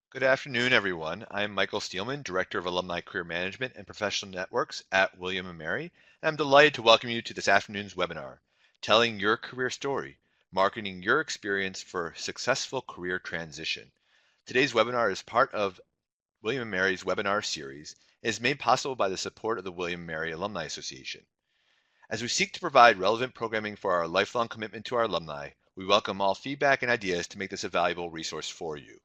Good afternoon, everyone. I'm Michael Steelman, Director of Alumni Career Management and Professional Networks at William & Mary, and I'm delighted to welcome you to this afternoon's webinar, Telling Your Career Story, Marketing Your Experience for Successful Career Transition. Today's webinar is part of William & Mary's webinar series and is made possible by the support of the William & Mary Alumni Association. As we seek to provide relevant programming for our lifelong commitment to our alumni, we welcome all feedback and ideas to make this a valuable resource for you.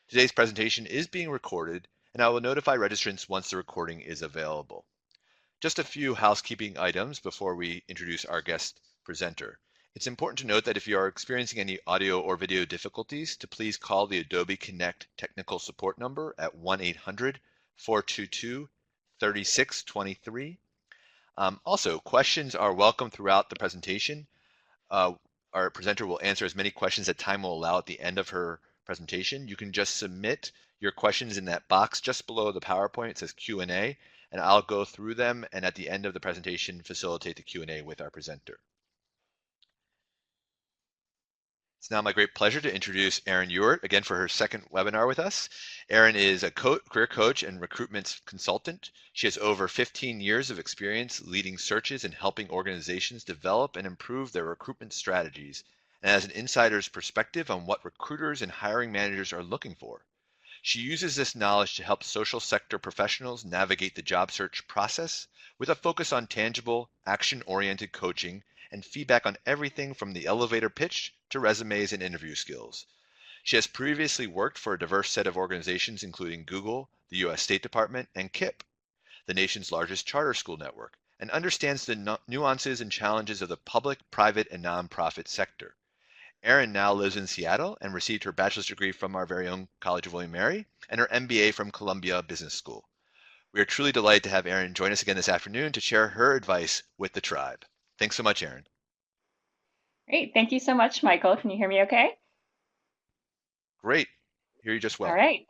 Today's presentation is being recorded, and I will notify registrants once the recording is available. Just a few housekeeping items before we introduce our guest presenter. It's important to note that if you are experiencing any audio or video difficulties, to please call the Adobe Connect technical support number at 1-800-422-3623. Also, questions are welcome throughout the presentation. Our presenter will answer as many questions as time will allow at the end of her presentation. You can just submit your questions in that box just below the PowerPoint. It says Q&A, and I'll go through them and at the end of the presentation facilitate the Q&A with our presenter. It's now my great pleasure to introduce Erin Ewart again for her second webinar with us. Erin is a career coach and recruitment consultant. She has over 15 years of experience leading searches and helping organizations develop and improve their recruitment strategies, and has an insider's perspective on what recruiters and hiring managers are looking for. She uses this knowledge to help social sector professionals navigate the job search process with a focus on tangible, action-oriented coaching and feedback on everything from the elevator pitch to resumes and interview skills. She has previously worked for a diverse set of organizations including Google, the U.S. State Department, and KIPP, the nation's largest charter school network, and understands the nuances and challenges of the public, private, and nonprofit sector. Erin now lives in Seattle and received her bachelor's degree from our very own College of William & Mary and her MBA from Columbia Business School. We are truly delighted to have Erin join us again this afternoon to share her advice with the tribe. Thanks so much, Erin. Great. Thank you so much, Michael. Can you hear me okay? Great. Hear you just All well. right.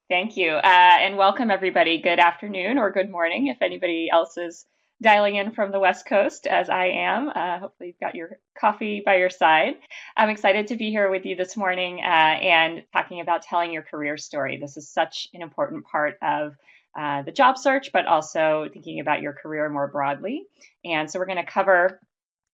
Thank you. And welcome, everybody. Good afternoon or good morning if anybody else is dialing in from the West Coast, as I am. Hopefully, you've got your coffee by your side. I'm excited to be here with you this morning and talking about telling your career story. This is such an important part of the job search, but also thinking about your career more broadly. And so we're going to cover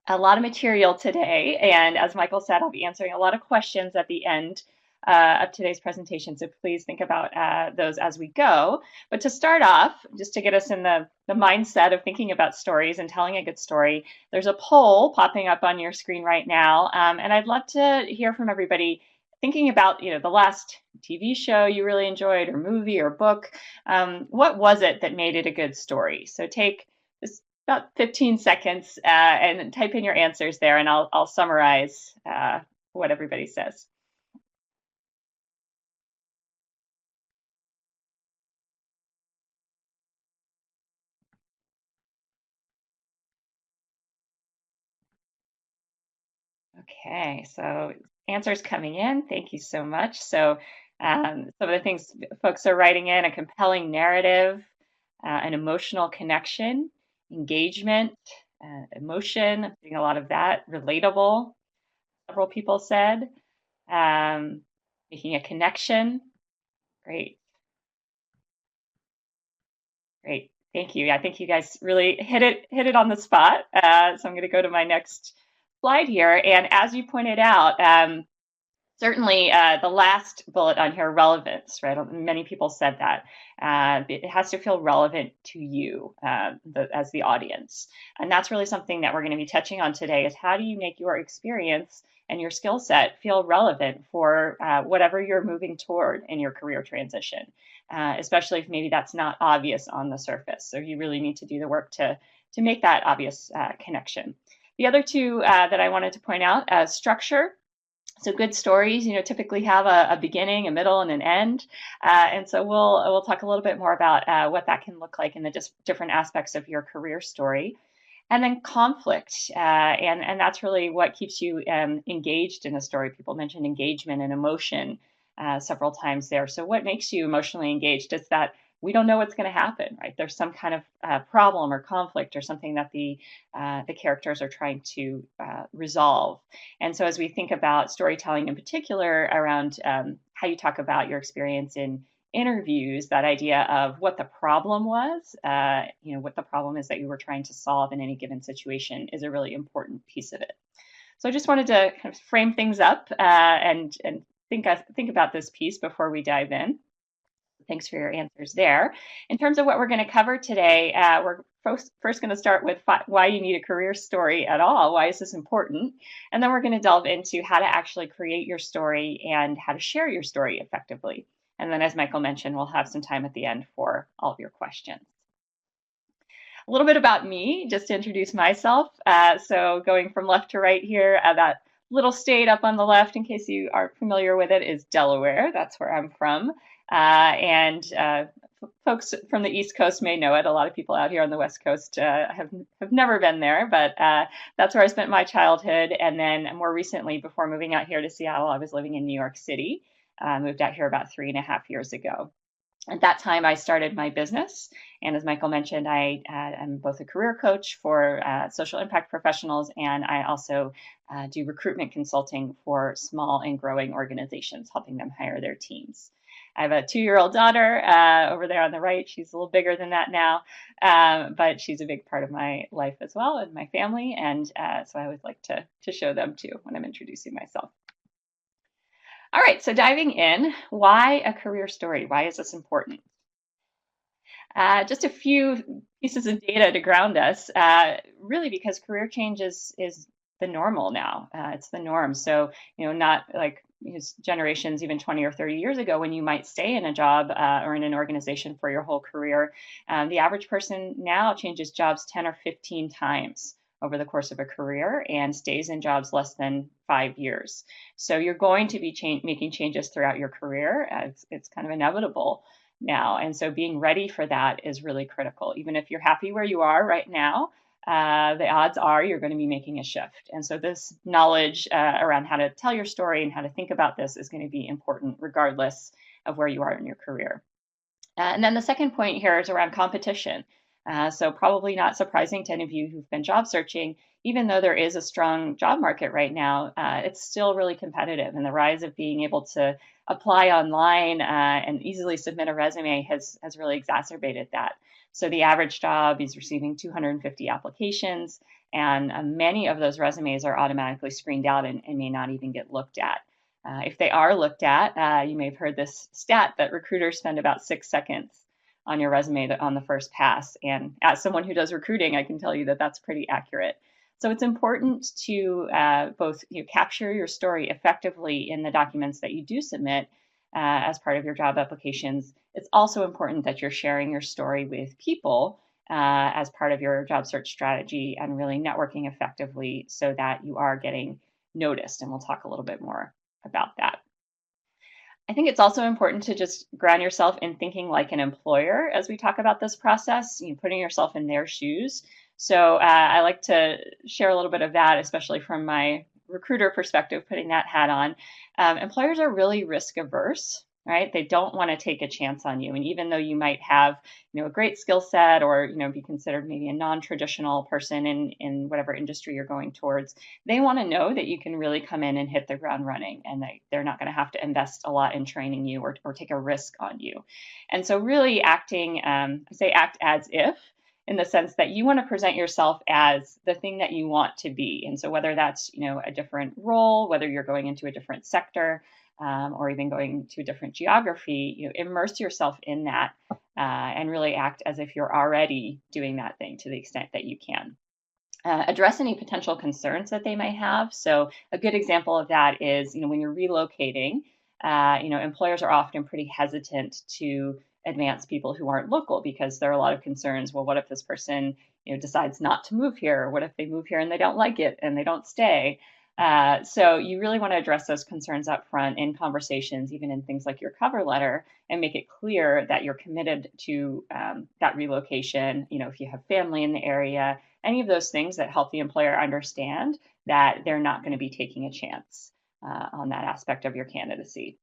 a lot of material today. And as Michael said, I'll be answering a lot of questions at the end of today's presentation. So please think about those as we go. But to start off, just to get us in the mindset of thinking about stories and telling a good story, there's a poll popping up on your screen right now. And I'd love to hear from everybody thinking about, the last TV show you really enjoyed or movie or book. What was it that made it a good story? So take this about 15 seconds and type in your answers there, and I'll summarize what everybody says. Okay, so answers coming in. Thank you so much. So some of the things folks are writing in: a compelling narrative, an emotional connection, engagement, emotion. I'm seeing a lot of that. Relatable, several people said. Um, Making a connection. Great. Great. Thank you. I think you guys really hit it on the spot. So I'm going to go to my next slide here. And as you pointed out, certainly the last bullet on here, relevance, right? Many people said that. It has to feel relevant to you as the audience. And that's really something that we're going to be touching on today is how do you make your experience and your skill set feel relevant for whatever you're moving toward in your career transition, especially if maybe that's not obvious on the surface. So you really need to do the work to make that obvious connection. The other two that I wanted to point out, structure. So good stories, typically have a beginning, a middle, and an end. And so we'll talk a little bit more about what that can look like in the different aspects of your career story. And then conflict, and that's really what keeps you engaged in a story. People mentioned engagement and emotion several times there. So what makes you emotionally engaged is that we don't know what's going to happen, right? There's some kind of problem or conflict or something that the characters are trying to resolve. And so as we think about storytelling in particular around how you talk about your experience in interviews, that idea of what the problem was, what the problem is that you were trying to solve in any given situation is a really important piece of it. So I just wanted to kind of frame things up and think about this piece before we dive in. Thanks for your answers there. In terms of what we're going to cover today, we're first going to start with why you need a career story at all. Why is this important? And then we're going to delve into how to actually create your story and how to share your story effectively. And then, as Michael mentioned, we'll have some time at the end for all of your questions. A little bit about me, just to introduce myself. So going from left to right here, that little state up on the left, in case you aren't familiar with it, is Delaware. That's where I'm from. And folks from the East Coast may know it. A lot of people out here on the West Coast have never been there, but that's where I spent my childhood. And then more recently, before moving out here to Seattle, I was living in New York City. Moved out here about 3.5 years ago. At that time, I started my business. And as Michael mentioned, I am both a career coach for social impact professionals, and I also do recruitment consulting for small and growing organizations, helping them hire their teams. I have a 2-year-old daughter over there on the right. She's a little bigger than that now, but she's a big part of my life as well and my family. And so I always like to show them too when I'm introducing myself. All right, so diving in, why a career story? Why is this important? Just a few pieces of data to ground us, really because career change is the normal now. It's the norm. So, not like generations, even 20 or 30 years ago, when you might stay in a job or in an organization for your whole career. The average person now changes jobs 10 or 15 times over the course of a career and stays in jobs less than 5 years. So you're going to be making changes throughout your career. It's kind of inevitable now. And so being ready for that is really critical. Even if you're happy where you are right now, the odds are you're going to be making a shift. And so this knowledge around how to tell your story and how to think about this is going to be important regardless of where you are in your career. And then the second point here is around competition. So probably not surprising to any of you who've been job searching, even though there is a strong job market right now, it's still really competitive. And the rise of being able to apply online and easily submit a resume has really exacerbated that. So the average job is receiving 250 applications, and many of those resumes are automatically screened out and may not even get looked at. If they are looked at, you may have heard this stat that recruiters spend about 6 seconds on your resume on the first pass. And as someone who does recruiting, I can tell you that that's pretty accurate. So it's important to both capture your story effectively in the documents that you do submit as part of your job applications. It's also important that you're sharing your story with people as part of your job search strategy and really networking effectively so that you are getting noticed. And we'll talk a little bit more about that. I think it's also important to just ground yourself in thinking like an employer as we talk about this process, putting yourself in their shoes. So I like to share a little bit of that, especially from my recruiter perspective, putting that hat on. Employers are really risk averse, right? They don't want to take a chance on you. And even though you might have, a great skill set or, be considered maybe a non-traditional person in whatever industry you're going towards, they want to know that you can really come in and hit the ground running and they're not going to have to invest a lot in training you or take a risk on you. And so really acting, I say act as if, in the sense that you want to present yourself as the thing that you want to be. And so whether that's, a different role, whether you're going into a different sector, or even going to a different geography, immerse yourself in that and really act as if you're already doing that thing to the extent that you can. Address any potential concerns that they may have. So a good example of that is, when you're relocating, employers are often pretty hesitant to advance people who aren't local because there are a lot of concerns. Well, what if this person, decides not to move here? Or what if they move here and they don't like it and they don't stay? So you really want to address those concerns up front in conversations, even in things like your cover letter, and make it clear that you're committed to that relocation. If you have family in the area, any of those things that help the employer understand that they're not going to be taking a chance on that aspect of your candidacy.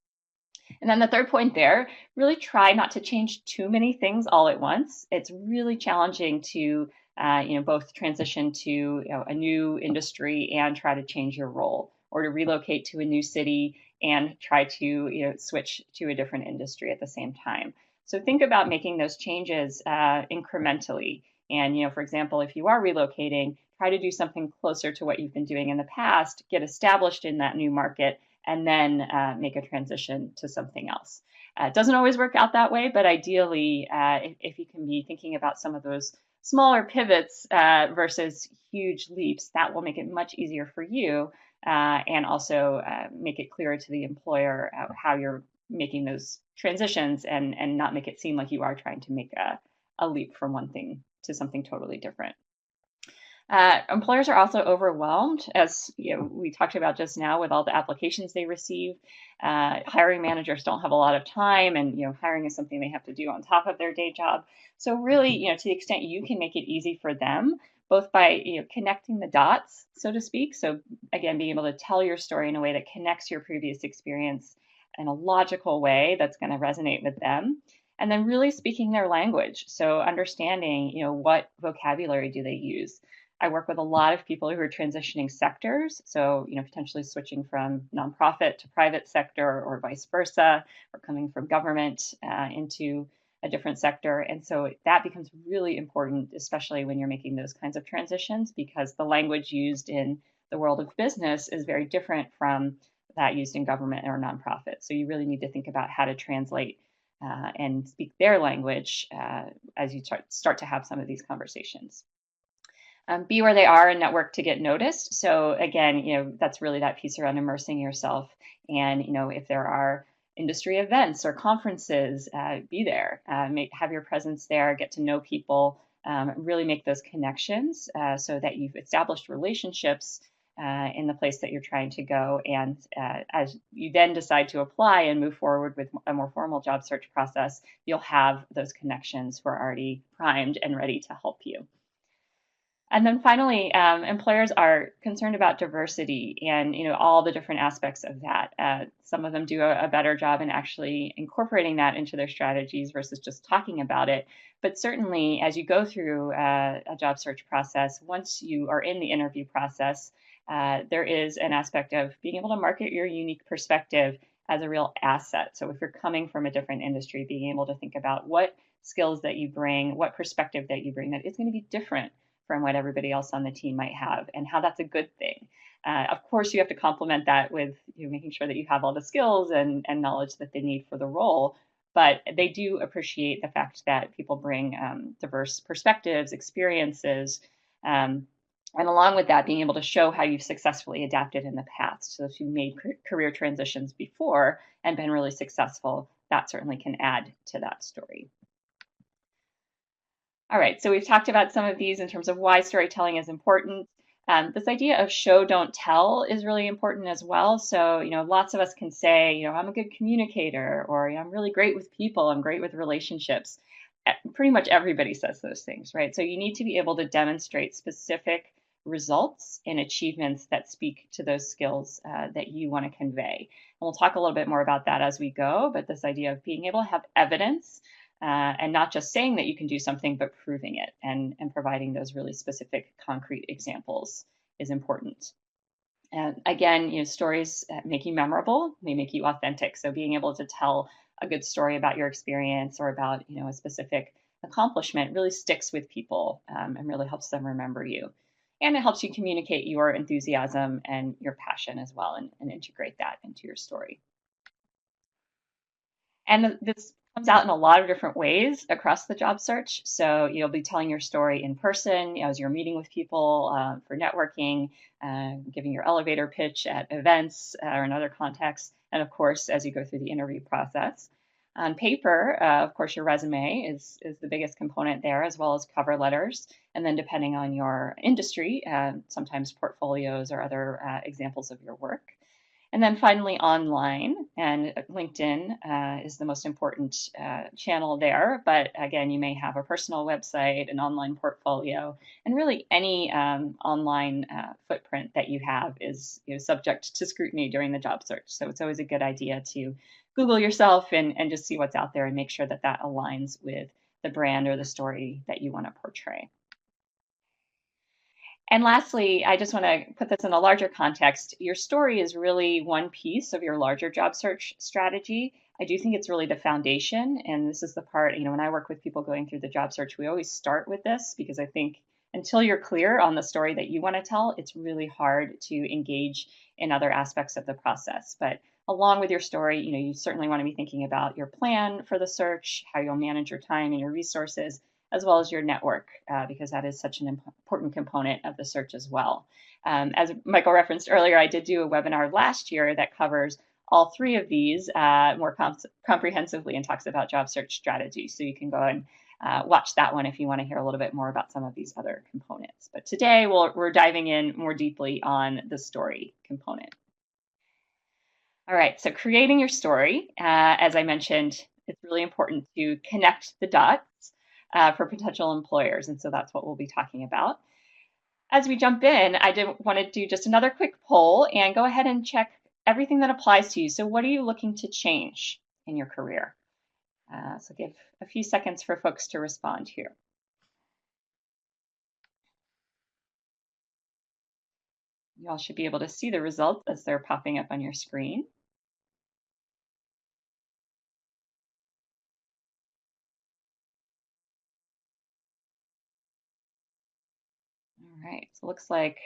And then the third point there, really try not to change too many things all at once. It's really challenging to both transition to a new industry and try to change your role or to relocate to a new city and try to switch to a different industry at the same time. So think about making those changes incrementally. And for example, if you are relocating, try to do something closer to what you've been doing in the past, get established in that new market, and then make a transition to something else. It doesn't always work out that way, but ideally, if you can be thinking about some of those smaller pivots versus huge leaps, that will make it much easier for you and also make it clearer to the employer how you're making those transitions and not make it seem like you are trying to make a leap from one thing to something totally different. Employers are also overwhelmed, as we talked about just now, with all the applications they receive. Hiring managers don't have a lot of time, and hiring is something they have to do on top of their day job. So really, to the extent you can make it easy for them, both by connecting the dots, so to speak. So again, being able to tell your story in a way that connects your previous experience in a logical way that's going to resonate with them. And then really speaking their language. So understanding, what vocabulary do they use. I work with a lot of people who are transitioning sectors, so potentially switching from nonprofit to private sector or vice versa, or coming from government into a different sector. And so that becomes really important, especially when you're making those kinds of transitions, because the language used in the world of business is very different from that used in government or nonprofit. So you really need to think about how to translate and speak their language as you start to have some of these conversations. Be where they are and network to get noticed. So again, that's really that piece around immersing yourself. And if there are industry events or conferences, be there. Have your presence there. Get to know people. Really make those connections so that you've established relationships in the place that you're trying to go. And as you then decide to apply and move forward with a more formal job search process, you'll have those connections who are already primed and ready to help you. And then finally, employers are concerned about diversity and all the different aspects of that. Some of them do a better job in actually incorporating that into their strategies versus just talking about it. But certainly, as you go through a job search process, once you are in the interview process, there is an aspect of being able to market your unique perspective as a real asset. So if you're coming from a different industry, being able to think about what skills that you bring, what perspective that you bring that is going to be different from what everybody else on the team might have, and how that's a good thing. Of course, you have to complement that with making sure that you have all the skills and knowledge that they need for the role. But they do appreciate the fact that people bring diverse perspectives, experiences, and along with that, being able to show how you've successfully adapted in the past. So if you made career transitions before and been really successful, that certainly can add to that story. All right, so we've talked about some of these in terms of why storytelling is important. This idea of show, don't tell is really important as well. So, lots of us can say, I'm a good communicator, or I'm really great with people, I'm great with relationships. Pretty much everybody says those things, right? So you need to be able to demonstrate specific results and achievements that speak to those skills that you want to convey. And we'll talk a little bit more about that as we go, but this idea of being able to have evidence and not just saying that you can do something, but proving it and providing those really specific, concrete examples is important. And again, stories make you memorable, they make you authentic. So being able to tell a good story about your experience or about a specific accomplishment really sticks with people and really helps them remember you. And it helps you communicate your enthusiasm and your passion as well and integrate that into your story. And this comes out in a lot of different ways across the job search. So you'll be telling your story in person as you're meeting with people for networking, giving your elevator pitch at events or in other contexts, and of course, as you go through the interview process. On paper, of course, your resume is the biggest component there, as well as cover letters. And then depending on your industry, sometimes portfolios or other examples of your work. And then finally, online, and LinkedIn is the most important channel there. But again, you may have a personal website, an online portfolio, and really any online footprint that you have is subject to scrutiny during the job search. So it's always a good idea to Google yourself and just see what's out there and make sure that that aligns with the brand or the story that you want to portray. And lastly, I just want to put this in a larger context. Your story is really one piece of your larger job search strategy. I do think it's really the foundation. And this is the part, when I work with people going through the job search, we always start with this because I think until you're clear on the story that you want to tell, it's really hard to engage in other aspects of the process. But along with your story, you certainly want to be thinking about your plan for the search, how you'll manage your time and your resources, as well as your network, because that is such an important component of the search as well. As Michael referenced earlier, I did do a webinar last year that covers all three of these more comprehensively and talks about job search strategies. So you can go and watch that one if you want to hear a little bit more about some of these other components. But today we're diving in more deeply on the story component. All right, so creating your story, as I mentioned, it's really important to connect the dots for potential employers. And so that's what we'll be talking about. As we jump in, I did want to do just another quick poll and go ahead and check everything that applies to you. So what are you looking to change in your career? So give a few seconds for folks to respond here. You all should be able to see the results as they're popping up on your screen. All right, so it looks like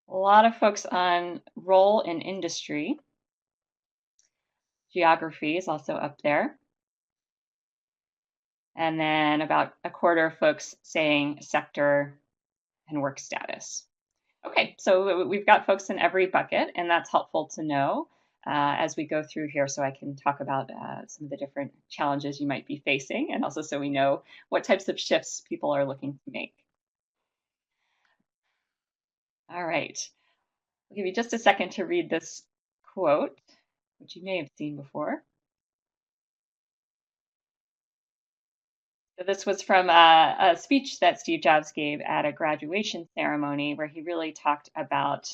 a lot of folks on role in industry. Geography is also up there. And then about a quarter of folks saying sector and work status. Okay, so we've got folks in every bucket, and that's helpful to know as we go through here so I can talk about some of the different challenges you might be facing, and also so we know what types of shifts people are looking to make. All right, I'll give you just a second to read this quote, which you may have seen before. So this was from a speech that Steve Jobs gave at a graduation ceremony where he really talked about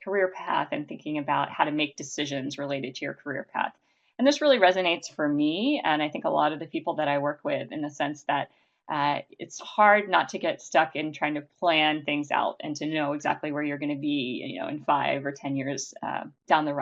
career path and thinking about how to make decisions related to your career path. And this really resonates for me, and I think a lot of the people that I work with, in the sense that it's hard not to get stuck in trying to plan things out and to know exactly where you're going to be, in 5 or 10 years down the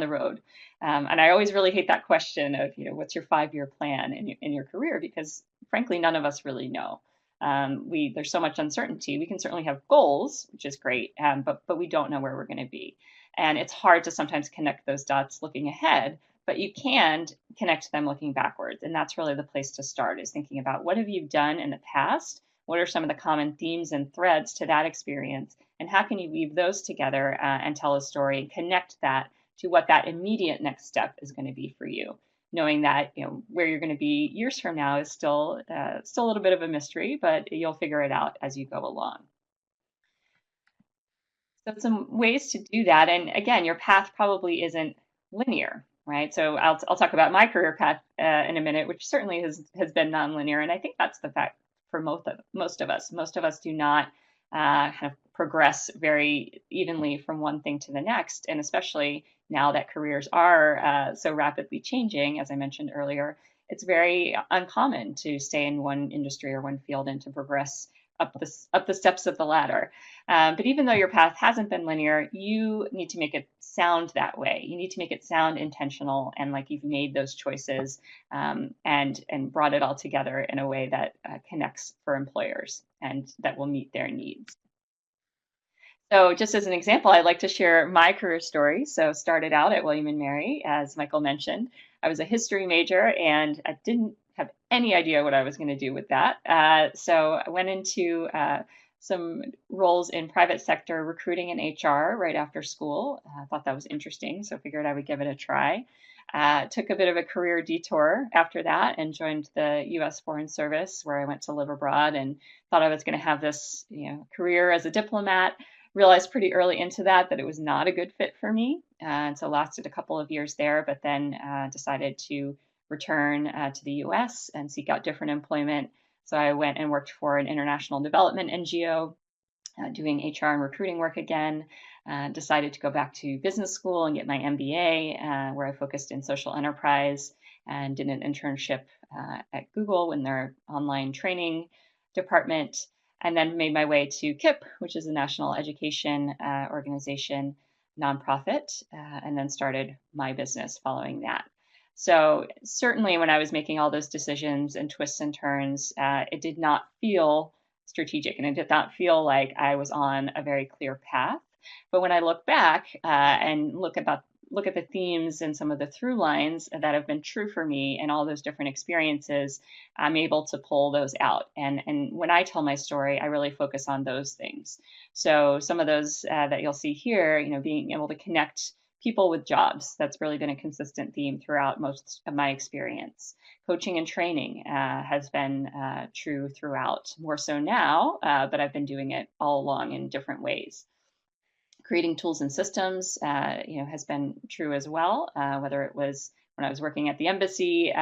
road. And I always really hate that question of, what's your 5-year plan in your career? Because frankly, none of us really know. There's so much uncertainty. We can certainly have goals, which is great, but we don't know where we're going to be. And it's hard to sometimes connect those dots looking ahead, but you can connect them looking backwards. And that's really the place to start, is thinking about what have you done in the past? What are some of the common themes and threads to that experience? And how can you weave those together and tell a story and connect that to what that immediate next step is going to be for you, knowing that where you're going to be years from now is still a little bit of a mystery, but you'll figure it out as you go along. So some ways to do that, and again, your path probably isn't linear, right? So I'll talk about my career path in a minute, which certainly has been nonlinear, and I think that's the fact for most of us. Most of us do not kind of progress very evenly from one thing to the next, and especially now that careers are so rapidly changing, as I mentioned earlier, it's very uncommon to stay in one industry or one field and to progress up the steps of the ladder. But even though your path hasn't been linear, you need to make it sound that way. You need to make it sound intentional and like you've made those choices and brought it all together in a way that connects for employers and that will meet their needs. So just as an example, I'd like to share my career story. So started out at William & Mary, as Michael mentioned. I was a history major and I didn't have any idea what I was going to do with that. So I went into some roles in private sector recruiting and HR right after school. I thought that was interesting, so figured I would give it a try. Took a bit of a career detour after that and joined the U.S. Foreign Service, where I went to live abroad and thought I was going to have this career as a diplomat. Realized pretty early into that it was not a good fit for me. And so lasted a couple of years there, but then decided to return to the US and seek out different employment. So I went and worked for an international development NGO, doing HR and recruiting work again. Decided to go back to business school and get my MBA, where I focused in social enterprise and did an internship at Google in their online training department. and then made my way to KIP, which is a national education organization, nonprofit, and then started my business following that. So certainly when I was making all those decisions and twists and turns, it did not feel strategic and it did not feel like I was on a very clear path. But when I look back and look at the themes and some of the through lines that have been true for me and all those different experiences, I'm able to pull those out. And when I tell my story, I really focus on those things. So some of those that you'll see here, being able to connect people with jobs, that's really been a consistent theme throughout most of my experience. Coaching and training has been true throughout, more so now, but I've been doing it all along in different ways. Creating tools and systems, has been true as well, whether it was when I was working at the embassy,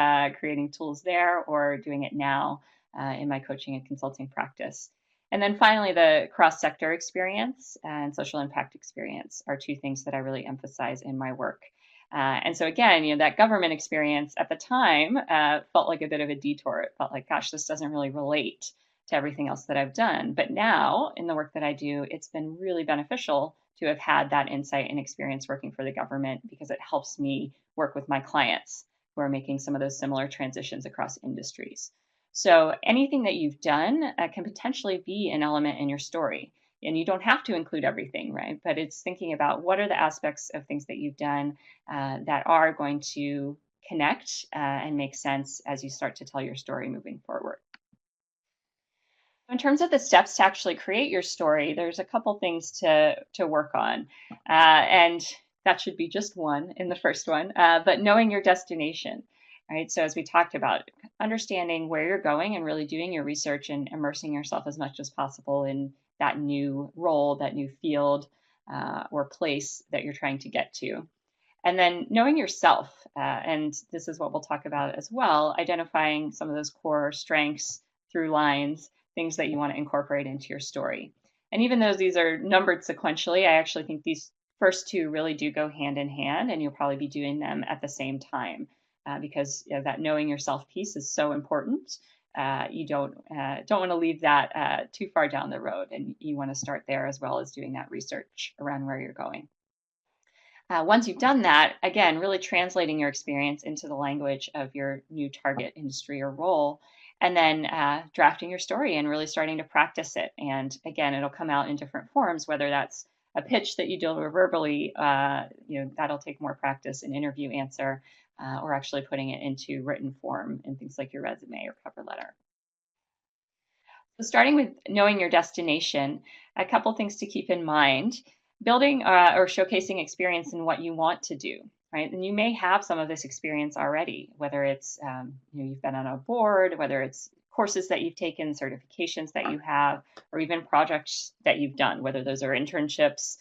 creating tools there, or doing it now in my coaching and consulting practice. And then finally, the cross-sector experience and social impact experience are two things that I really emphasize in my work. And so again, that government experience at the time felt like a bit of a detour. It felt like, gosh, this doesn't really relate to everything else that I've done. But now in the work that I do, it's been really beneficial to have had that insight and experience working for the government because it helps me work with my clients who are making some of those similar transitions across industries. So anything that you've done can potentially be an element in your story. And you don't have to include everything, right? But it's thinking about what are the aspects of things that you've done that are going to connect and make sense as you start to tell your story moving forward. In terms of the steps to actually create your story, there's a couple things to work on. And that should be just one in the first one, but knowing your destination, right? So as we talked about, understanding where you're going and really doing your research and immersing yourself as much as possible in that new role, that new field or place that you're trying to get to. And then knowing yourself, and this is what we'll talk about as well, identifying some of those core strengths through lines, things that you want to incorporate into your story. And even though these are numbered sequentially, I actually think these first two really do go hand in hand, and you'll probably be doing them at the same time because that knowing yourself piece is so important. You don't want to leave that too far down the road, and you want to start there as well as doing that research around where you're going. Once you've done that, again, really translating your experience into the language of your new target industry or role, and then drafting your story and really starting to practice it. And again, it'll come out in different forms, whether that's a pitch that you deliver verbally, that'll take more practice, an interview answer, or actually putting it into written form in things like your resume or cover letter. So starting with knowing your destination, a couple things to keep in mind. Building or showcasing experience in what you want to do, right? And you may have some of this experience already, whether it's you've been on a board, whether it's courses that you've taken, certifications that you have, or even projects that you've done, whether those are internships,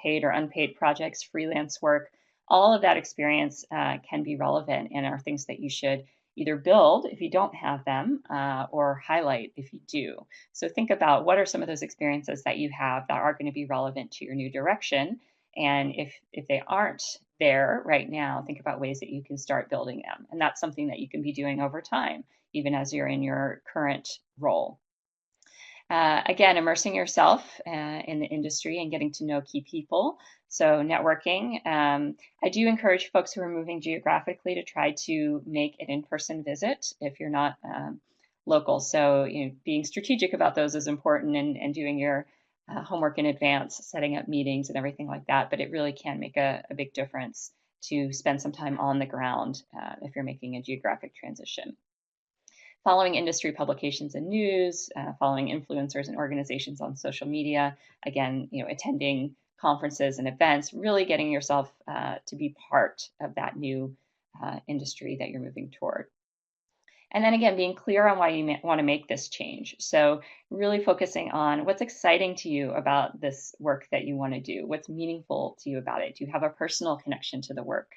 paid or unpaid projects, freelance work. All of that experience can be relevant and are things that you should either build if you don't have them or highlight if you do. So think about what are some of those experiences that you have that are going to be relevant to your new direction. And if they aren't there right now, think about ways that you can start building them. And that's something that you can be doing over time, even as you're in your current role. Again, immersing yourself in the industry and getting to know key people. So networking. I do encourage folks who are moving geographically to try to make an in-person visit if you're not local. So being strategic about those is important and doing your homework in advance, setting up meetings and everything like that. But it really can make a big difference to spend some time on the ground if you're making a geographic transition. Following industry publications and news, following influencers and organizations on social media, again, attending conferences and events, really getting yourself to be part of that new industry that you're moving toward. And then again, being clear on why you want to make this change. So really focusing on what's exciting to you about this work that you want to do, what's meaningful to you about it. Do you have a personal connection to the work?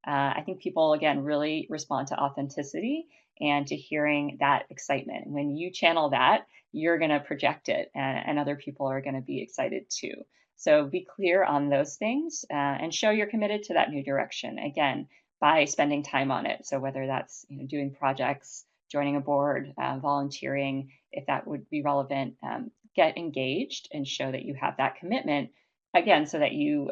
I think people, again, really respond to authenticity and to hearing that excitement. When you channel that, you're going to project it and other people are going to be excited too. So be clear on those things and show you're committed to that new direction, again, by spending time on it. So whether that's doing projects, joining a board, volunteering, if that would be relevant, get engaged and show that you have that commitment, again, so that you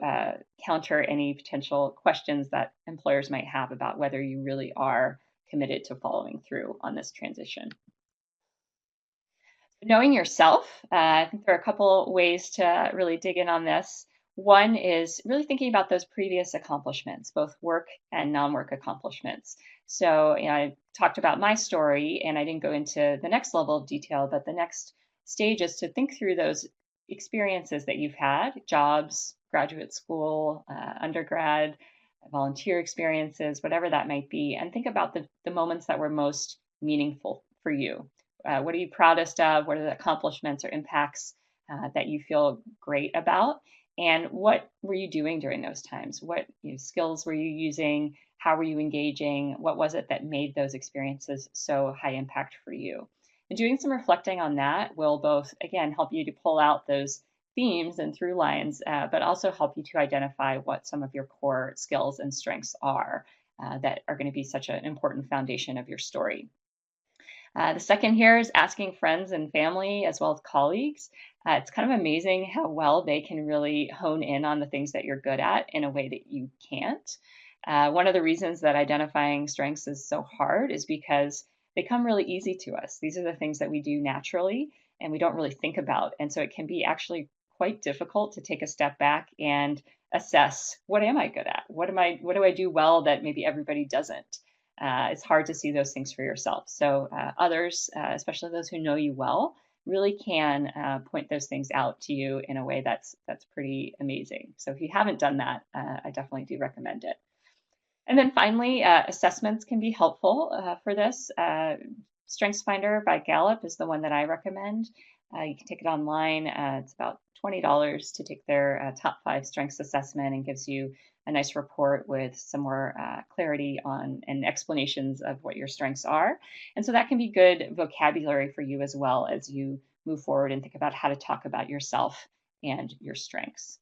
counter any potential questions that employers might have about whether you really are committed to following through on this transition. Knowing yourself, I think there are a couple ways to really dig in on this. One is really thinking about those previous accomplishments, both work and non-work accomplishments. So, I talked about my story and I didn't go into the next level of detail, but the next stage is to think through those experiences that you've had, jobs, graduate school, undergrad, volunteer experiences, whatever that might be, and think about the moments that were most meaningful for you. What are you proudest of? What are the accomplishments or impacts that you feel great about? And what were you doing during those times? What skills were you using? How were you engaging? What was it that made those experiences so high impact for you? And doing some reflecting on that will both, again, help you to pull out those themes and through lines, but also help you to identify what some of your core skills and strengths are that are going to be such an important foundation of your story. The second here is asking friends and family as well as colleagues. It's kind of amazing how well they can really hone in on the things that you're good at in a way that you can't. One of the reasons that identifying strengths is so hard is because they come really easy to us. These are the things that we do naturally and we don't really think about. And so it can be actually quite difficult to take a step back and assess, what am I good at? What do I do well that maybe everybody doesn't? It's hard to see those things for yourself. So others, especially those who know you well, really can point those things out to you in a way that's pretty amazing. So if you haven't done that, I definitely do recommend it. And then finally, assessments can be helpful for this. StrengthsFinder by Gallup is the one that I recommend. You can take it online. It's about $20 to take their top 5 strengths assessment, and gives you a nice report with some more clarity on and explanations of what your strengths are. And so that can be good vocabulary for you as well as you move forward and think about how to talk about yourself and your strengths.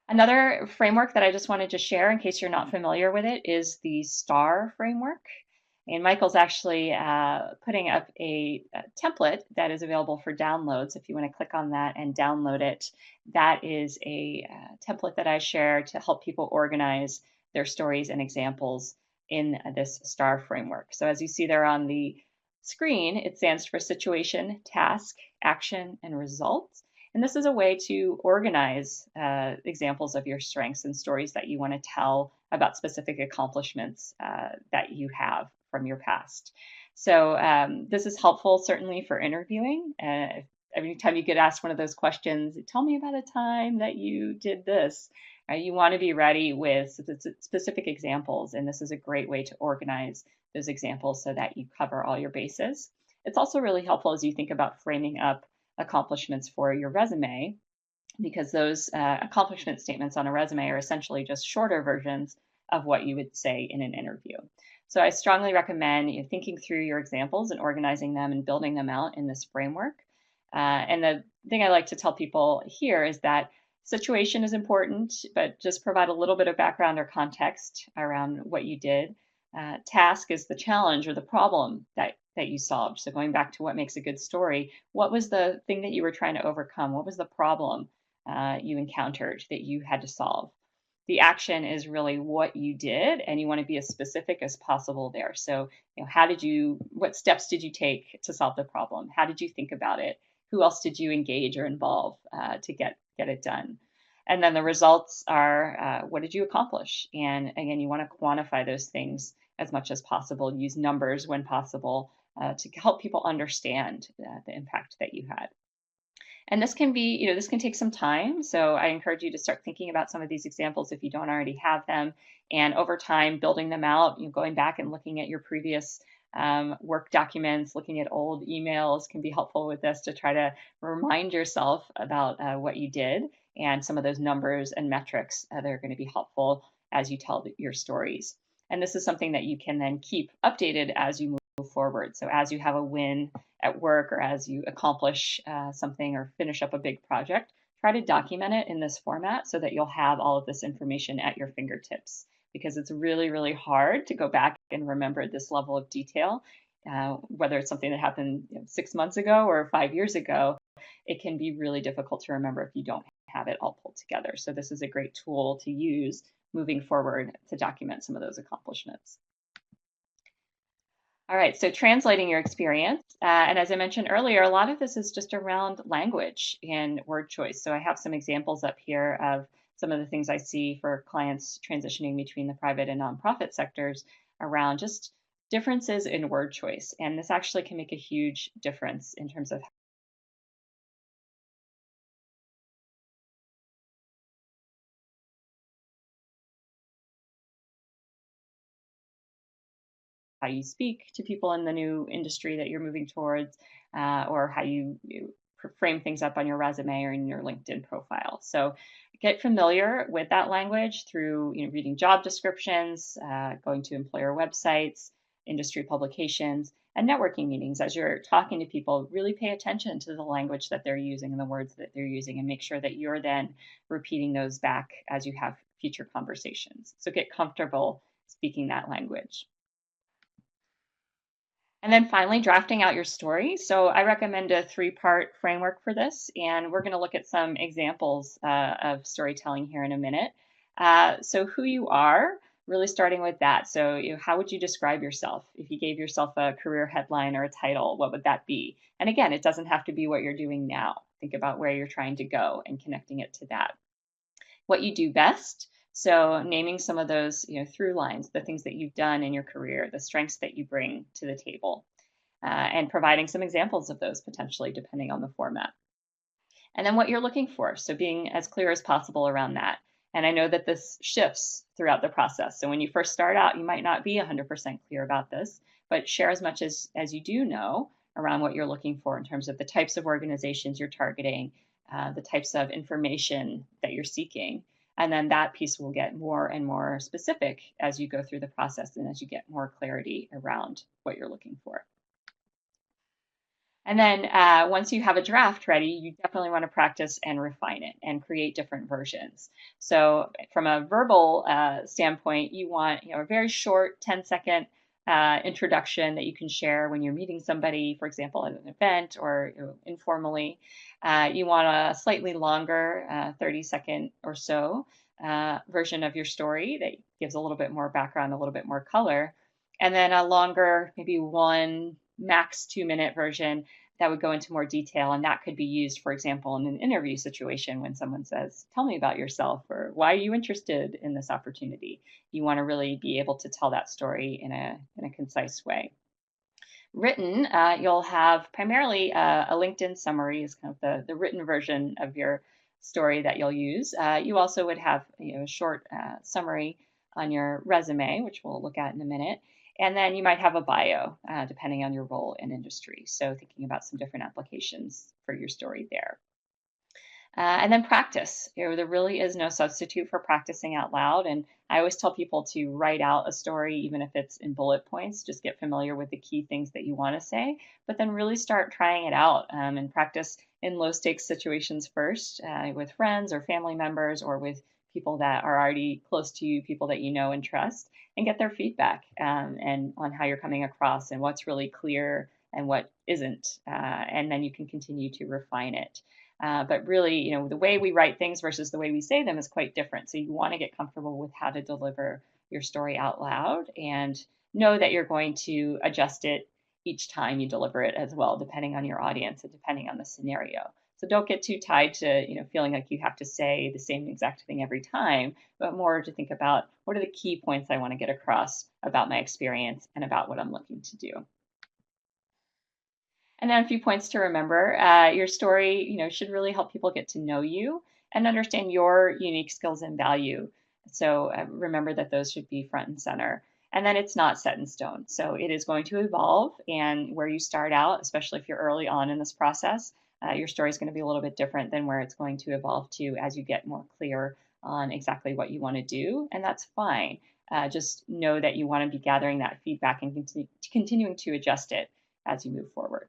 Another framework that I just wanted to share, in case you're not familiar with it, is the STAR framework. And Michael's actually putting up a template that is available for downloads. If you want to click on that and download it, that is a template that I share to help people organize their stories and examples in this STAR framework. So as you see there on the screen, it stands for situation, task, action, and results. And this is a way to organize examples of your strengths and stories that you want to tell about specific accomplishments that you have from your past. So this is helpful certainly for interviewing. Every time you get asked one of those questions, tell me about a time that you did this. You want to be ready with specific examples, and this is a great way to organize those examples so that you cover all your bases. It's also really helpful as you think about framing up accomplishments for your resume, because those accomplishment statements on a resume are essentially just shorter versions of what you would say in an interview. So I strongly recommend thinking through your examples and organizing them and building them out in this framework. And the thing I like to tell people here is that situation is important, but just provide a little bit of background or context around what you did. Task is the challenge or the problem that you solved. So going back to what makes a good story, what was the thing that you were trying to overcome? What was the problem you encountered that you had to solve? The action is really what you did, and you want to be as specific as possible there. So, what steps did you take to solve the problem? How did you think about it? Who else did you engage or involve to get it done? And then the results are, what did you accomplish? And again, you want to quantify those things as much as possible. Use numbers when possible to help people understand the impact that you had. And this can be, this can take some time. So I encourage you to start thinking about some of these examples if you don't already have them. And over time, building them out, going back and looking at your previous work documents, looking at old emails can be helpful with this to try to remind yourself about what you did and some of those numbers and metrics that are going to be helpful as you tell your stories. And this is something that you can then keep updated as you move forward. So as you have a win at work or as you accomplish something or finish up a big project, try to document it in this format so that you'll have all of this information at your fingertips, because it's really, really hard to go back and remember this level of detail. whether it's something that happened 6 months ago or 5 years ago, it can be really difficult to remember if you don't have it all pulled together. So this is a great tool to use moving forward to document some of those accomplishments. All right, so translating your experience. And as I mentioned earlier, a lot of this is just around language and word choice. So I have some examples up here of some of the things I see for clients transitioning between the private and nonprofit sectors around just differences in word choice. And this actually can make a huge difference in terms of how you speak to people in the new industry that you're moving towards, or how you frame things up on your resume or in your LinkedIn profile. So get familiar with that language through reading job descriptions, going to employer websites, industry publications, and networking meetings. As you're talking to people, really pay attention to the language that they're using and the words that they're using, and make sure that you're then repeating those back as you have future conversations. So get comfortable speaking that language. And then finally, drafting out your story. So I recommend a three-part framework for this, and we're going to look at some examples of storytelling here in a minute. So who you are, really starting with that. So how would you describe yourself? If you gave yourself a career headline or a title, what would that be? And again, it doesn't have to be what you're doing now. Think about where you're trying to go and connecting it to that. What you do best. So naming some of those, through lines, the things that you've done in your career, the strengths that you bring to the table, and providing some examples of those potentially depending on the format. And then what you're looking for. So being as clear as possible around that. And I know that this shifts throughout the process. So when you first start out, you might not be 100% clear about this, but share as much as you do know around what you're looking for in terms of the types of organizations you're targeting, the types of information that you're seeking. And then that piece will get more and more specific as you go through the process and as you get more clarity around what you're looking for. And then once you have a draft ready, you definitely want to practice and refine it and create different versions. So from a verbal standpoint, you want a very short 10-second introduction that you can share when you're meeting somebody, for example, at an event or informally. You want a slightly longer 30-second or so version of your story that gives a little bit more background, a little bit more color. And then a longer, maybe 1 max 2-minute version that would go into more detail. And that could be used, for example, in an interview situation when someone says, tell me about yourself, or why are you interested in this opportunity? You want to really be able to tell that story in a concise way. Written, you'll have primarily a LinkedIn summary is kind of the written version of your story that you'll use. You also would have a short summary on your resume, which we'll look at in a minute. And then you might have a bio, depending on your role in industry. So thinking about some different applications for your story there. And then practice. There really is no substitute for practicing out loud. And I always tell people to write out a story, even if it's in bullet points. Just get familiar with the key things that you want to say, but then really start trying it out and practice in low stakes situations first with friends or family members or with people that are already close to you, people that you know and trust, and get their feedback and on how you're coming across and what's really clear and what isn't. And then you can continue to refine it. But really, the way we write things versus the way we say them is quite different. So you want to get comfortable with how to deliver your story out loud and know that you're going to adjust it each time you deliver it as well, depending on your audience and depending on the scenario. So don't get too tied to, feeling like you have to say the same exact thing every time, but more to think about what are the key points I want to get across about my experience and about what I'm looking to do. And then a few points to remember. Your story, should really help people get to know you and understand your unique skills and value. So remember that those should be front and center. And then it's not set in stone. So it is going to evolve. And where you start out, especially if you're early on in this process, your story is going to be a little bit different than where it's going to evolve to as you get more clear on exactly what you want to do. And that's fine. Just know that you want to be gathering that feedback and continuing to adjust it as you move forward.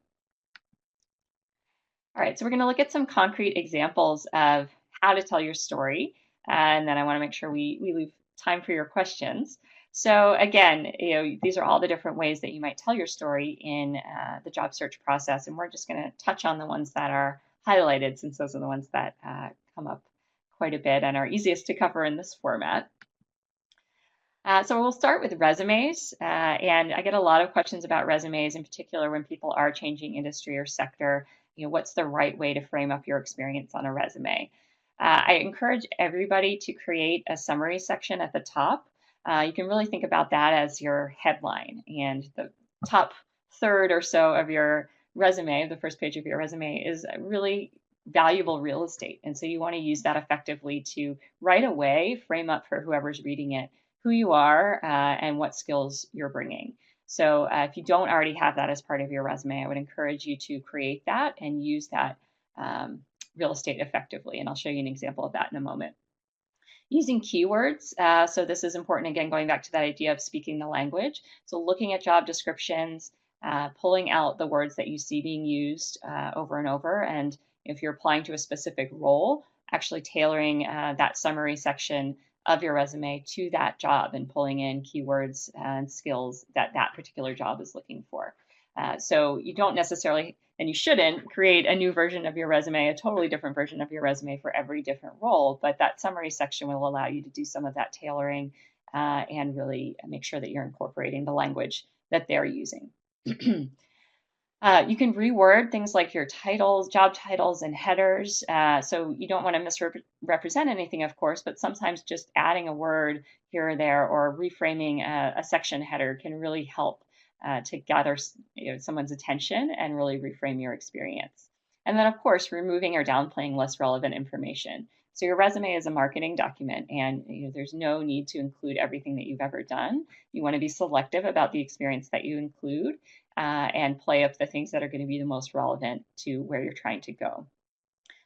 All right, so we're going to look at some concrete examples of how to tell your story. And then I want to make sure we leave time for your questions. So again, these are all the different ways that you might tell your story in the job search process, and we're just going to touch on the ones that are highlighted, since those are the ones that come up quite a bit and are easiest to cover in this format. So we'll start with resumes, and I get a lot of questions about resumes, in particular when people are changing industry or sector. What's the right way to frame up your experience on a resume? I encourage everybody to create a summary section at the top. You can really think about that as your headline, and the top third or so of your resume, the first page of your resume, is really valuable real estate. And so you want to use that effectively to right away frame up for whoever's reading it who you are and what skills you're bringing. So if you don't already have that as part of your resume, I would encourage you to create that and use that real estate effectively. And I'll show you an example of that in a moment. Using keywords. So this is important, again, going back to that idea of speaking the language. So looking at job descriptions, pulling out the words that you see being used over and over. And if you're applying to a specific role, actually tailoring that summary section of your resume to that job and pulling in keywords and skills that that particular job is looking for. So you don't necessarily, and you shouldn't, create a new version of your resume, a totally different version of your resume for every different role, but that summary section will allow you to do some of that tailoring and really make sure that you're incorporating the language that they're using. You can reword things like your titles, job titles, and headers. So you don't want to misrepresent anything, of course, but sometimes just adding a word here or there or reframing a section header can really help to gather someone's attention and really reframe your experience. And then, of course, removing or downplaying less relevant information. So your resume is a marketing document, and there's no need to include everything that you've ever done. You want to be selective about the experience that you include and play up the things that are going to be the most relevant to where you're trying to go.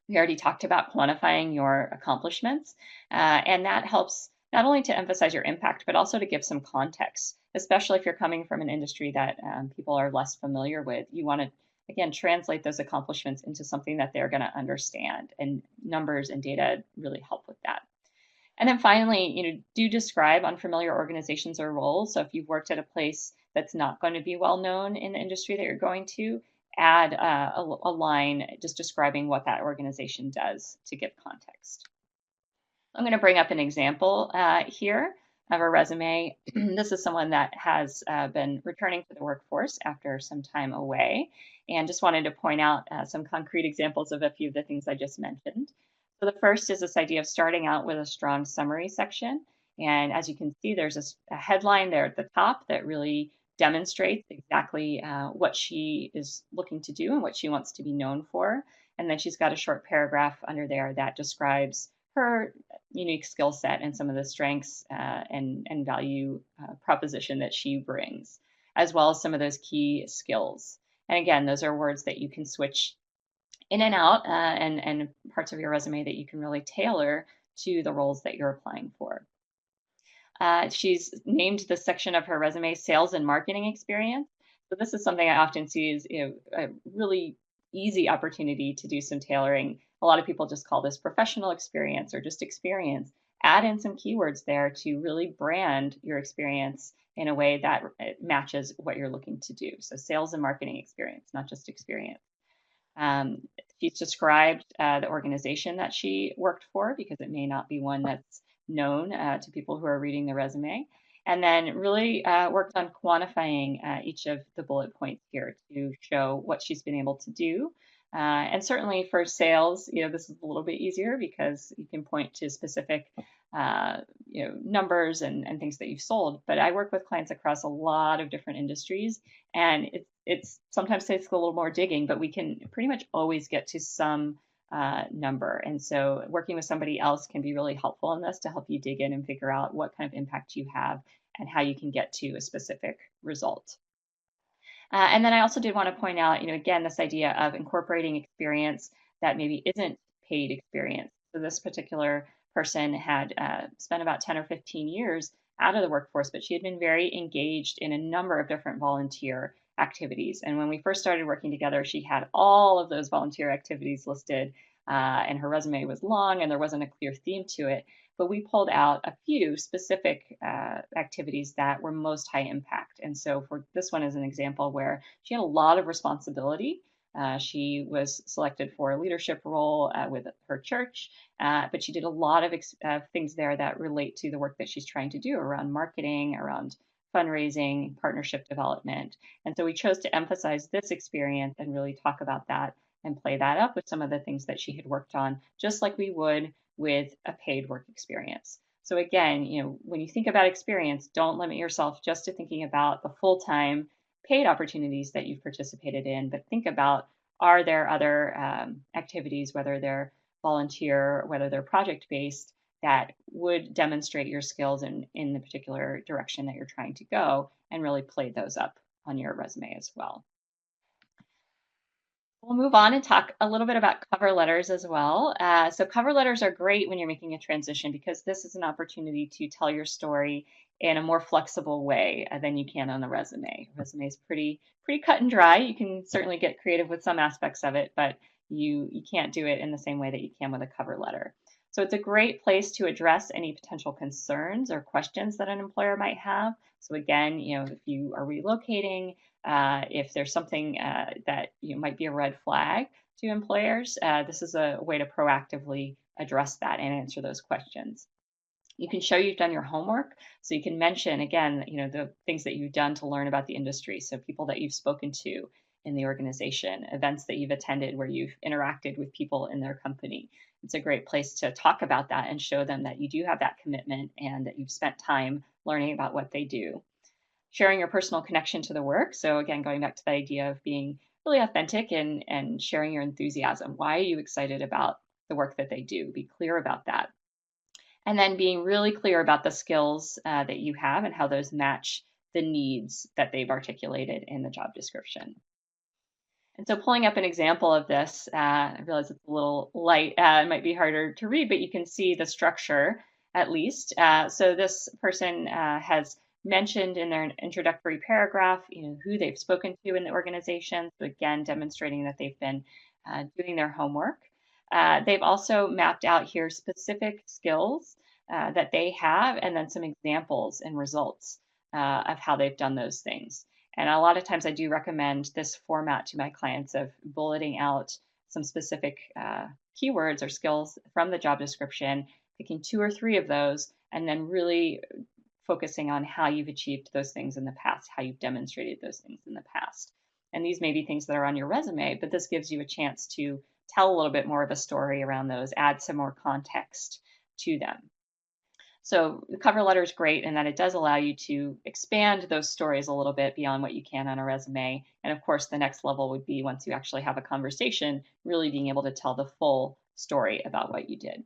We already talked about quantifying your accomplishments, and that helps not only to emphasize your impact, but also to give some context, especially if you're coming from an industry that people are less familiar with. You want to, again, translate those accomplishments into something that they're going to understand, and numbers and data really help with that. And then finally, do describe unfamiliar organizations or roles. So if you've worked at a place that's not going to be well known in the industry that you're going to, add a line just describing what that organization does to give context. I'm going to bring up an example here of a resume. This is someone that has been returning to the workforce after some time away, and just wanted to point out some concrete examples of a few of the things I just mentioned. So the first is this idea of starting out with a strong summary section. And as you can see, there's a headline there at the top that really demonstrates exactly what she is looking to do and what she wants to be known for. And then she's got a short paragraph under there that describes her unique skill set and some of the strengths and value proposition that she brings, as well as some of those key skills. And again, those are words that you can switch in and out and parts of your resume that you can really tailor to the roles that you're applying for. She's named this section of her resume sales and marketing experience. So this is something I often see as a really easy opportunity to do some tailoring. A lot of people just call this professional experience or just experience. Add in some keywords there to really brand your experience in a way that matches what you're looking to do. So sales and marketing experience, not just experience. She's described the organization that she worked for, because it may not be one that's known to people who are reading the resume, and then really worked on quantifying each of the bullet points here to show what she's been able to do. And certainly for sales, this is a little bit easier because you can point to specific numbers and things that you've sold. But I work with clients across a lot of different industries, and it's sometimes takes a little more digging, but we can pretty much always get to some number. And so working with somebody else can be really helpful in this to help you dig in and figure out what kind of impact you have and how you can get to a specific result. And then I also did want to point out, again, this idea of incorporating experience that maybe isn't paid experience. So this particular person had spent about 10 or 15 years out of the workforce, but she had been very engaged in a number of different volunteer activities. And when we first started working together, she had all of those volunteer activities listed, and her resume was long and there wasn't a clear theme to it. but we pulled out a few specific activities that were most high impact. And so for this one as an example where she had a lot of responsibility. She was selected for a leadership role with her church, but she did a lot of things there that relate to the work that she's trying to do around marketing, around fundraising, partnership development. And so we chose to emphasize this experience and really talk about that and play that up with some of the things that she had worked on, just like we would with a paid work experience. So again, when you think about experience, don't limit yourself just to thinking about the full-time paid opportunities that you've participated in, but think about, are there other activities, whether they're volunteer, whether they're project-based, that would demonstrate your skills in the particular direction that you're trying to go, and really play those up on your resume as well. We'll move on and talk a little bit about cover letters as well. So cover letters are great when you're making a transition because this is an opportunity to tell your story in a more flexible way than you can on a resume. Resume is pretty cut and dry. You can certainly get creative with some aspects of it, but you can't do it in the same way that you can with a cover letter. So it's a great place to address any potential concerns or questions that an employer might have. So again, if you are relocating, if there's something that might be a red flag to employers, this is a way to proactively address that and answer those questions. You can show you've done your homework. So you can mention, again, the things that you've done to learn about the industry. So people that you've spoken to in the organization, events that you've attended where you've interacted with people in their company. It's a great place to talk about that and show them that you do have that commitment and that you've spent time learning about what they do. Sharing your personal connection to the work. So again, going back to the idea of being really authentic and sharing your enthusiasm. Why are you excited about the work that they do? Be clear about that. And then being really clear about the skills that you have and how those match the needs that they've articulated in the job description. And so pulling up an example of this, I realize it's a little light, it might be harder to read, but you can see the structure at least. So this person has mentioned in their introductory paragraph, who they've spoken to in the organization. So again, demonstrating that they've been doing their homework. They've also mapped out here specific skills that they have, and then some examples and results of how they've done those things. And a lot of times I do recommend this format to my clients of bulleting out some specific keywords or skills from the job description, picking 2 or 3 of those, and then really focusing on how you've achieved those things in the past, how you've demonstrated those things in the past. And these may be things that are on your resume, but this gives you a chance to tell a little bit more of a story around those, add some more context to them. So the cover letter is great in that it does allow you to expand those stories a little bit beyond what you can on a resume. And of course, the next level would be, once you actually have a conversation, really being able to tell the full story about what you did.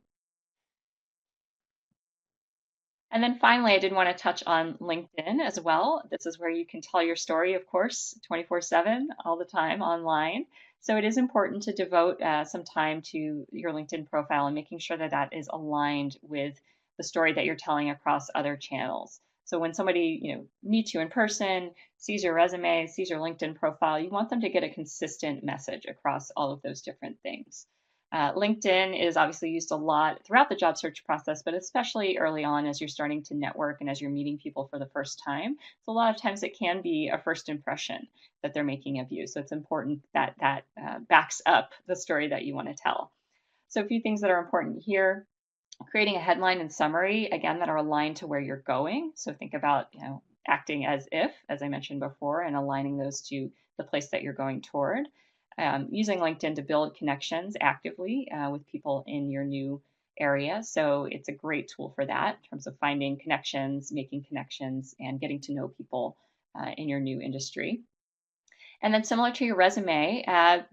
And then finally, I did want to touch on LinkedIn as well. This is where you can tell your story, of course, 24/7, all the time online. So it is important to devote some time to your LinkedIn profile and making sure that that is aligned with the story that you're telling across other channels. So when somebody meets you in person, sees your resume, sees your LinkedIn profile, you want them to get a consistent message across all of those different things. LinkedIn is obviously used a lot throughout the job search process, but especially early on as you're starting to network and as you're meeting people for the first time. So a lot of times it can be a first impression that they're making of you. So it's important that that backs up the story that you want to tell. So a few things that are important here: creating a headline and summary, again, that are aligned to where you're going. So think about, acting as if, as I mentioned before, and aligning those to the place that you're going toward. Using LinkedIn to build connections actively with people in your new area. So it's a great tool for that in terms of finding connections, making connections, and getting to know people in your new industry. And then similar to your resume,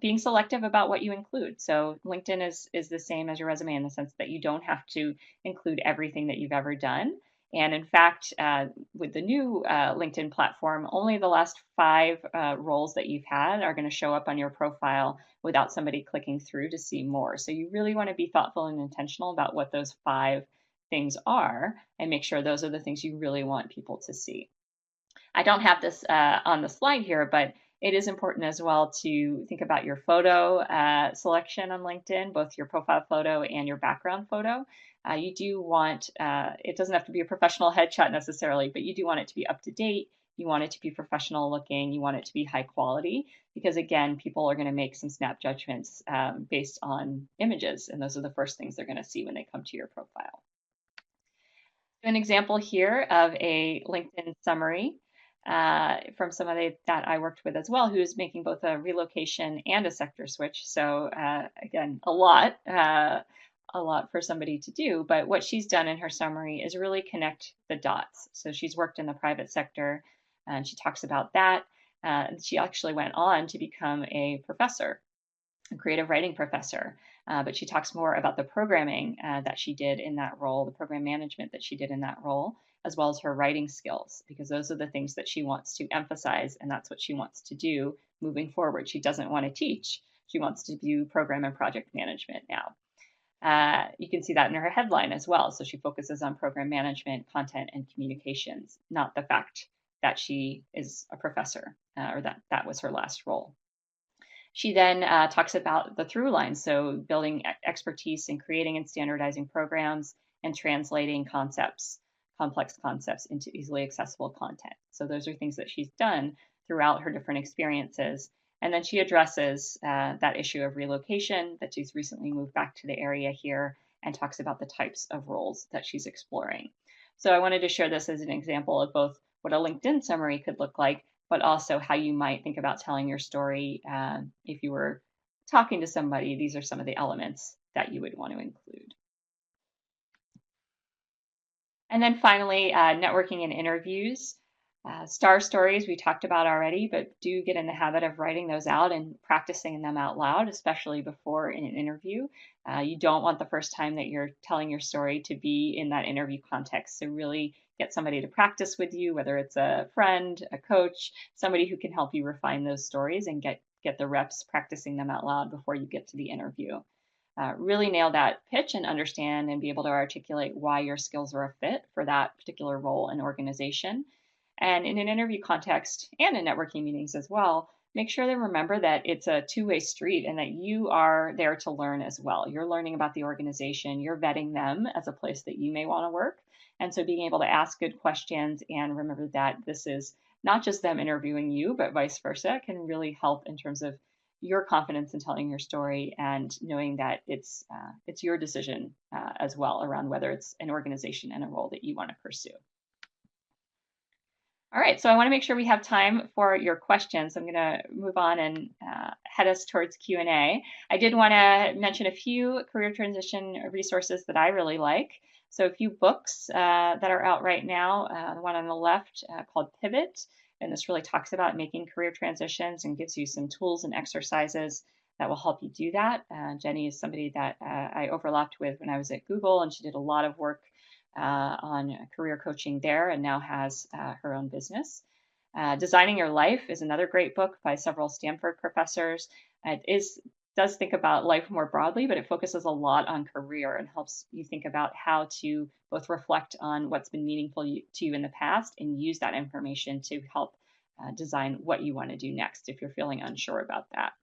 being selective about what you include. So LinkedIn is the same as your resume in the sense that you don't have to include everything that you've ever done. And in fact, with the new LinkedIn platform, only the last 5 roles that you've had are going to show up on your profile without somebody clicking through to see more. So you really want to be thoughtful and intentional about what those 5 things are and make sure those are the things you really want people to see. I don't have this on the slide here, but it is important as well to think about your photo selection on LinkedIn, both your profile photo and your background photo. You do want, it doesn't have to be a professional headshot necessarily, but you do want it to be up to date. You want it to be professional looking. You want it to be high quality because, again, people are going to make some snap judgments based on images. And those are the first things they're going to see when they come to your profile. An example here of a LinkedIn summary from somebody that I worked with as well, who's making both a relocation and a sector switch. So again, a lot for somebody to do. But what she's done in her summary is really connect the dots. So she's worked in the private sector, and she talks about that. She actually went on to become a professor, a creative writing professor. But she talks more about the programming that she did in that role, the program management that she did in that role, as well as her writing skills, because those are the things that she wants to emphasize, and that's what she wants to do moving forward. She doesn't want to teach. She wants to do program and project management now. You can see that in her headline as well. So she focuses on program management, content, and communications, not the fact that she is a professor or that was her last role. She then talks about the through line, so building expertise in creating and standardizing programs and translating complex concepts into easily accessible content. So those are things that she's done throughout her different experiences. And then she addresses that issue of relocation, that she's recently moved back to the area here, and talks about the types of roles that she's exploring. So I wanted to share this as an example of both what a LinkedIn summary could look like, but also how you might think about telling your story if you were talking to somebody. These are some of the elements that you would want to include. And then finally, networking and interviews. Star stories we talked about already, but do get in the habit of writing those out and practicing them out loud, especially before in an interview. You don't want the first time that you're telling your story to be in that interview context. So really get somebody to practice with you, whether it's a friend, a coach, somebody who can help you refine those stories and get the reps practicing them out loud before you get to the interview. Really nail that pitch and understand and be able to articulate why your skills are a fit for that particular role and organization. And in an interview context and in networking meetings as well, make sure to remember that it's a two-way street and that you are there to learn as well. You're learning about the organization, you're vetting them as a place that you may want to work. And so being able to ask good questions and remember that this is not just them interviewing you, but vice versa can really help in terms of your confidence in telling your story and knowing that it's your decision as well around whether it's an organization and a role that you want to pursue. All right, so I want to make sure we have time for your questions. I'm going to move on and head us towards Q&A. I did want to mention a few career transition resources that I really like. So a few books that are out right now, the one on the left called Pivot, and this really talks about making career transitions and gives you some tools and exercises that will help you do that. Jenny is somebody that I overlapped with when I was at Google, and she did a lot of work on career coaching there and now has her own business. Designing Your Life is another great book by several Stanford professors. It does think about life more broadly, but it focuses a lot on career and helps you think about how to both reflect on what's been meaningful to you in the past and use that information to help design what you want to do next if you're feeling unsure about that.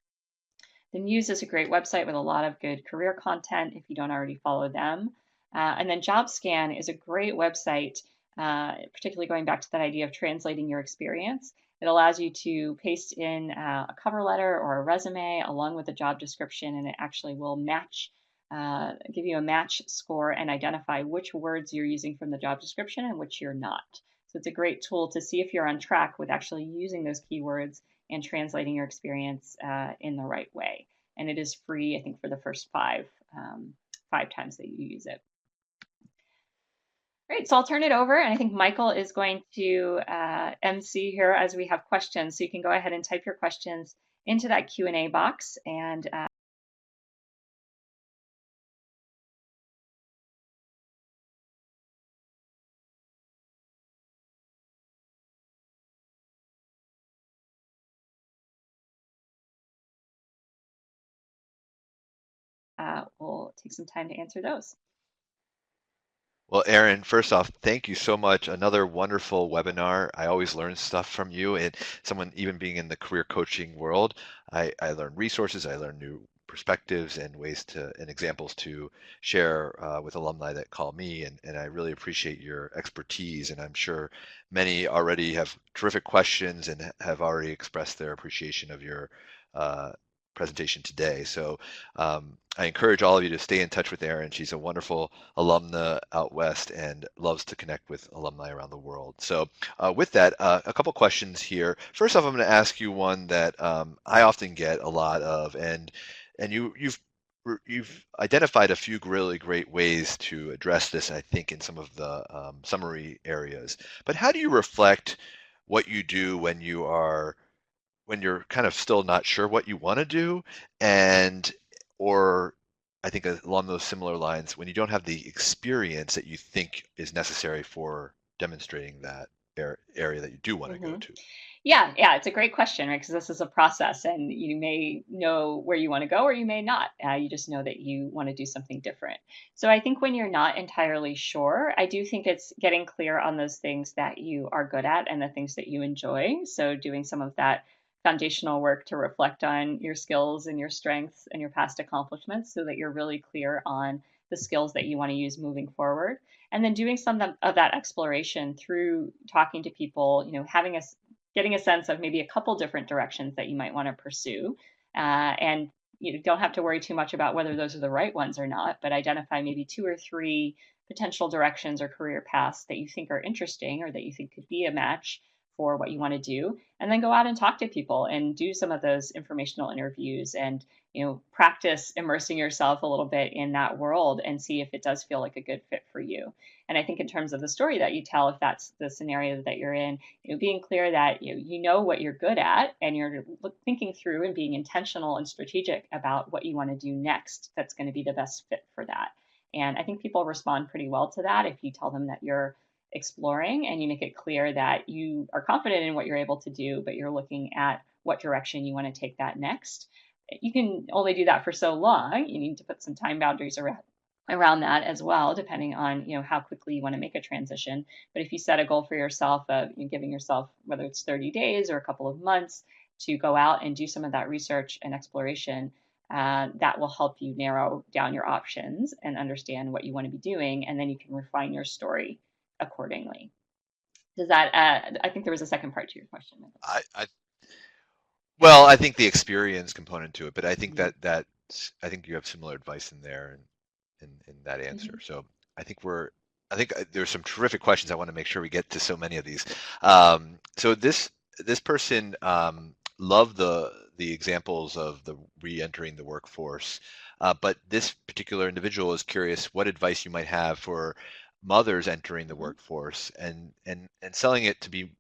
The Muse is a great website with a lot of good career content if you don't already follow them. And then JobScan is a great website, particularly going back to that idea of translating your experience. It allows you to paste in a cover letter or a resume along with a job description, and it actually will give you a match score and identify which words you're using from the job description and which you're not. So it's a great tool to see if you're on track with actually using those keywords and translating your experience in the right way. And it is free, I think, for the first five times that you use it. Great, so I'll turn it over, and I think Michael is going to MC here as we have questions. So you can go ahead and type your questions into that Q&A box, and we'll take some time to answer those. Well, Erin, first off, thank you so much. Another wonderful webinar. I always learn stuff from you, and someone even being in the career coaching world, I learn resources, I learn new perspectives and ways to and examples to share with alumni that call me, and I really appreciate your expertise, and I'm sure many already have terrific questions and have already expressed their appreciation of your uh, presentation today. So I encourage all of you to stay in touch with Erin. She's a wonderful alumna out west and loves to connect with alumni around the world. So with that, a couple questions here. First off, I'm going to ask you one that I often get a lot of, and you've identified a few really great ways to address this, I think, in some of the summary areas. But how do you reflect what you do when you're kind of still not sure what you want to do, and or I think along those similar lines, when you don't have the experience that you think is necessary for demonstrating that area that you do want to go Hmm. to? Yeah, yeah, it's a great question, right? Because this is a process, and you may know where you want to go, or you may not. You just know that you want to do something different. So I think when you're not entirely sure, I do think it's getting clear on those things that you are good at and the things that you enjoy. So doing some of that foundational work to reflect on your skills and your strengths and your past accomplishments, so that you're really clear on the skills that you want to use moving forward. And then doing some of that exploration through talking to people, having a getting a sense of maybe a couple different directions that you might want to pursue. And you don't have to worry too much about whether those are the right ones or not, but identify maybe two or three potential directions or career paths that you think are interesting or that you think could be a match for what you want to do, and then go out and talk to people and do some of those informational interviews and practice immersing yourself a little bit in that world and see if it does feel like a good fit for you. And I think in terms of the story that you tell, if that's the scenario that you're in, being clear that you know what you're good at, and you're thinking through and being intentional and strategic about what you want to do next that's going to be the best fit for that. And I think people respond pretty well to that if you tell them that you're exploring and you make it clear that you are confident in what you're able to do, but you're looking at what direction you want to take that next. You can only do that for so long. You need to put some time boundaries around that as well, depending on how quickly you want to make a transition. But if you set a goal for yourself of giving yourself, whether it's 30 days or a couple of months, to go out and do some of that research and exploration, that will help you narrow down your options and understand what you want to be doing, and then you can refine your story accordingly. Does that? I think there was a second part to your question. I Well, I think the experience component to it, but I think Mhm. I think you have similar advice in there and in that answer. Mhm. So I think I think there's some terrific questions. I want to make sure we get to so many of these. So this person loved the examples of the re-entering the workforce, but this particular individual is curious what advice you might have for mothers entering the Mhm. workforce and selling it to be